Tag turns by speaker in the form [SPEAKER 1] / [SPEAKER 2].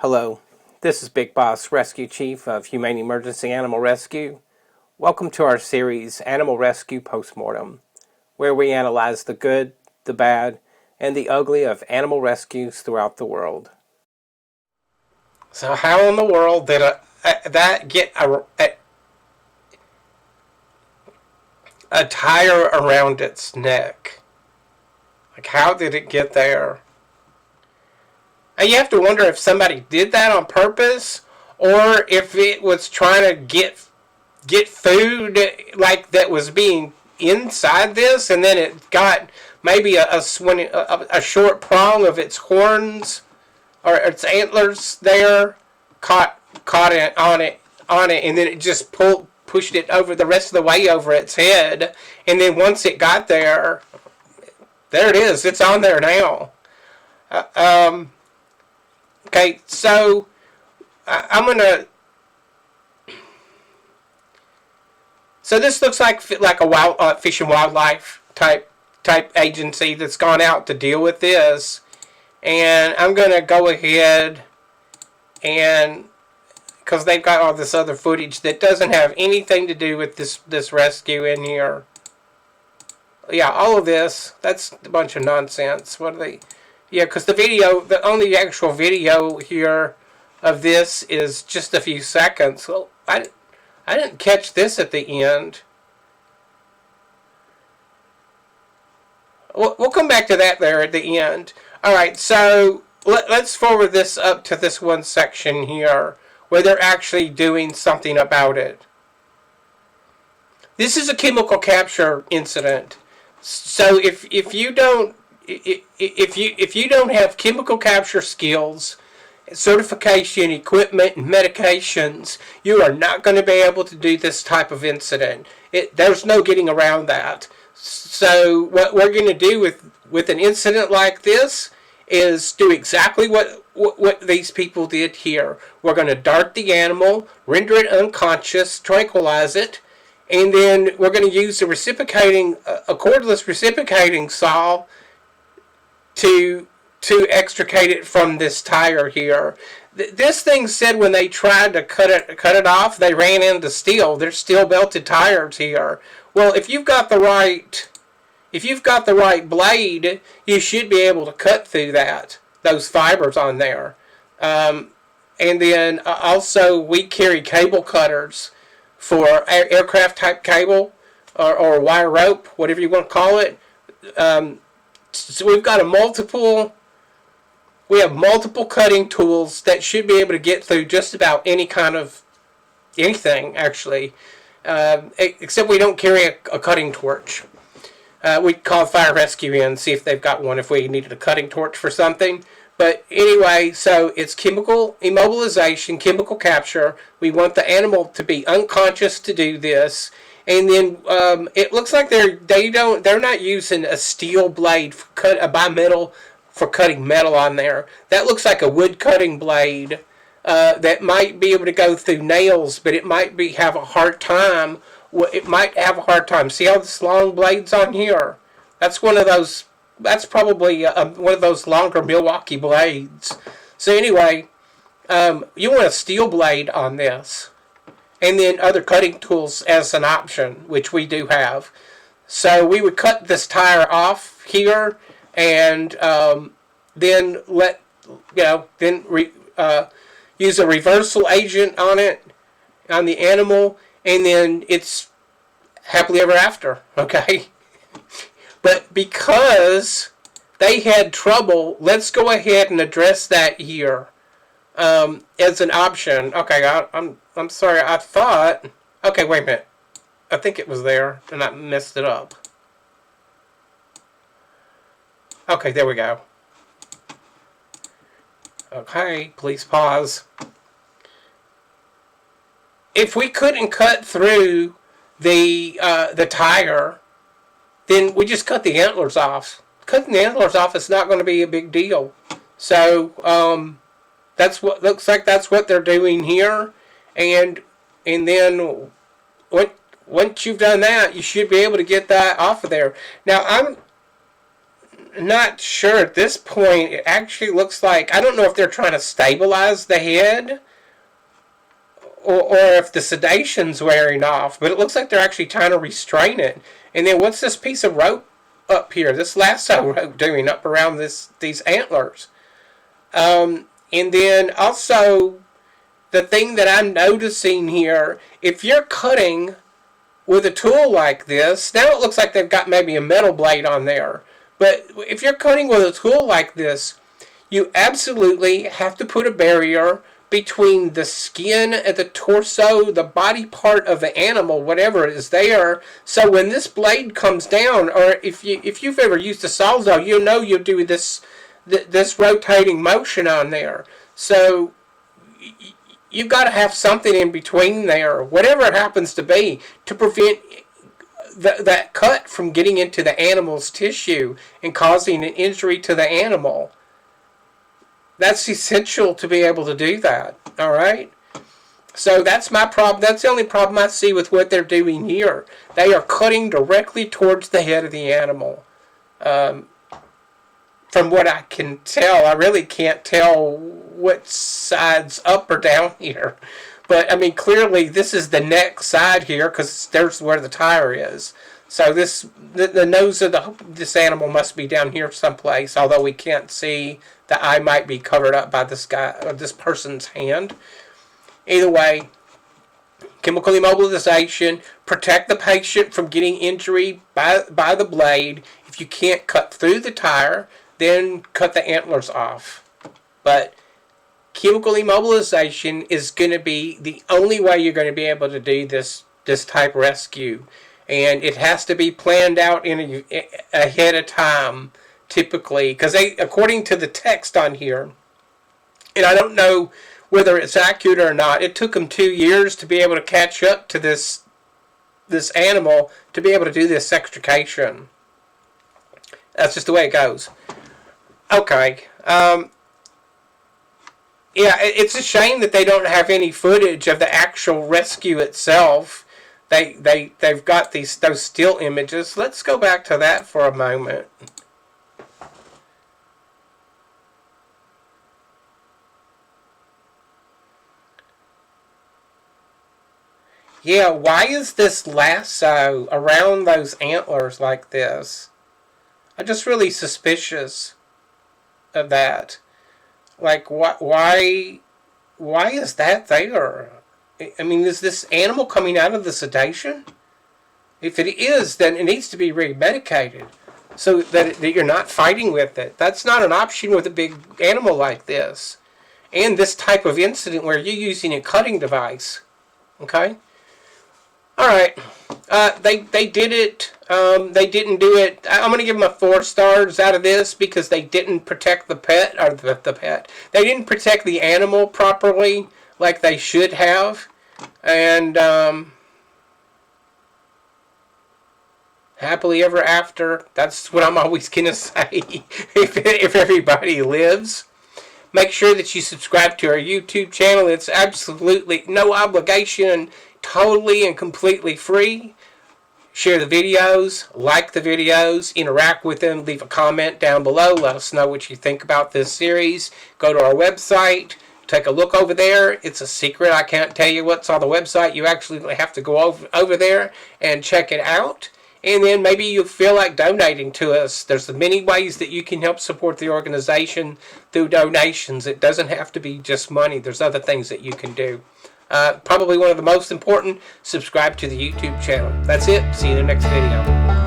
[SPEAKER 1] Hello, this is Big Boss Rescue Chief of Humane Emergency Animal Rescue. Welcome to our series, Animal Rescue Postmortem, where we analyze the good, the bad, and the ugly of animal rescues throughout the world.
[SPEAKER 2] So how in the world did that get a tire around its neck? Like, how did it get there? And you have to wonder if somebody did that on purpose, or if it was trying to get food like that was being inside this, and then it got maybe a short prong of its horns or its antlers there caught it on it, and then it just pushed it over the rest of the way over its head, and then once it got there, there it is. It's on there now. Okay, so I'm gonna. So this looks like a wild fish and wildlife type agency that's gone out to deal with this, and I'm gonna go ahead and because they've got all this other footage that doesn't have anything to do with this rescue in here. Yeah, all of this, that's a bunch of nonsense. What are they? Yeah, because the only actual video here of this is just a few seconds. Well, I didn't catch this at the end. We'll come back to that there at the end. All right, so let's forward this up to this one section here where they're actually doing something about it. This is a chemical capture incident. So if you don't have chemical capture skills, certification, equipment, and medications, you are not going to be able to do this type of incident. There's no getting around that. So what we're going to do with an incident like this is do exactly what these people did here. We're going to dart the animal, render it unconscious, tranquilize it, and then we're going to use a cordless reciprocating saw to extricate it from this tire here. This thing said when they tried to cut it off, they ran into steel. There's steel belted tires here. Well, if you've got the right blade, you should be able to cut through those fibers on there. And then also we carry cable cutters for aircraft type cable or wire rope, whatever you want to call it. So we've got we have multiple cutting tools that should be able to get through just about any kind of anything, actually, except we don't carry a cutting torch. We'd call fire rescue in, see if they've got one if we needed a cutting torch for something. But anyway, so it's chemical immobilization, chemical capture. We want the animal to be unconscious to do this. And then it looks like they're not using a steel blade a bimetal for cutting metal on there. That looks like a wood cutting blade that might be able to go through nails, but it might have a hard time. It might have a hard time. See all this long blades on here? That's one of those. That's probably one of those longer Milwaukee blades. So anyway, you want a steel blade on this. And then other cutting tools as an option, which we do have. So we would cut this tire off here, and then use a reversal agent on the animal, and then it's happily ever after. Okay, but because they had trouble, let's go ahead and address that here as an option. Okay, I'm sorry, I thought... Okay, wait a minute. I think it was there, and I messed it up. Okay, there we go. Okay, please pause. If we couldn't cut through the tire, then we just cut the antlers off. Cutting the antlers off is not going to be a big deal. So, that's what looks like that's what they're doing here. And then once you've done that, you should be able to get that off of there. Now not sure at this point. It actually looks like, I don't know if they're trying to stabilize the head or if the sedation's wearing off, but it looks like they're actually trying to restrain it. And then what's this piece of rope up here, this lasso rope doing up around these antlers? And then also, the thing that I'm noticing here, if you're cutting with a tool like this, now it looks like they've got maybe a metal blade on there. But if you're cutting with a tool like this, you absolutely have to put a barrier between the skin and the torso, the body part of the animal, whatever is there. So when this blade comes down, or if you've ever used a sawzall, you know you'll do this rotating motion on there. So you've got to have something in between there, whatever it happens to be, to prevent that cut from getting into the animal's tissue and causing an injury to the animal. That's essential to be able to do that. All right? So that's my problem. That's the only problem I see with what they're doing here. They are cutting directly towards the head of the animal. From what I can tell, I really can't tell what side's up or down here. But, I mean, clearly this is the neck side here because there's where the tire is. So the nose of this animal must be down here someplace, although we can't see. The eye might be covered up by this guy or this person's hand. Either way, chemical immobilization, protect the patient from getting injury by the blade. If you can't cut through the tire, then cut the antlers off. But chemical immobilization is going to be the only way you're going to be able to do this type rescue. And it has to be planned out ahead of time, typically. Because according to the text on here, and I don't know whether it's accurate or not, it took them 2 years to be able to catch up to this animal to be able to do this extrication. That's just the way it goes. Okay. Yeah, it's a shame that they don't have any footage of the actual rescue itself. They've got those still images. Let's go back to that for a moment. Yeah, why is this lasso around those antlers like this? I'm just really suspicious of that. Like, why is that there? I mean, is this animal coming out of the sedation? If it is, then it needs to be re-medicated so that you're not fighting with it. That's not an option with a big animal like this. And this type of incident where you're using a cutting device. Okay? Alright. They did it. They didn't do it. I'm going to give them 4 stars out of this because they didn't protect the pet, or the pet. They didn't protect the animal properly like they should have. And happily ever after. That's what I'm always going to say if everybody lives. Make sure that you subscribe to our YouTube channel. It's absolutely no obligation, totally and completely free. Share the videos, like the videos, interact with them, leave a comment down below. Let us know what you think about this series. Go to our website. Take a look over there. It's a secret. I can't tell you what's on the website. You actually have to go over there and check it out. And then maybe you feel like donating to us. There's many ways that you can help support the organization through donations. It doesn't have to be just money. There's other things that you can do. Probably one of the most important, subscribe to the YouTube channel. That's it. See you in the next video.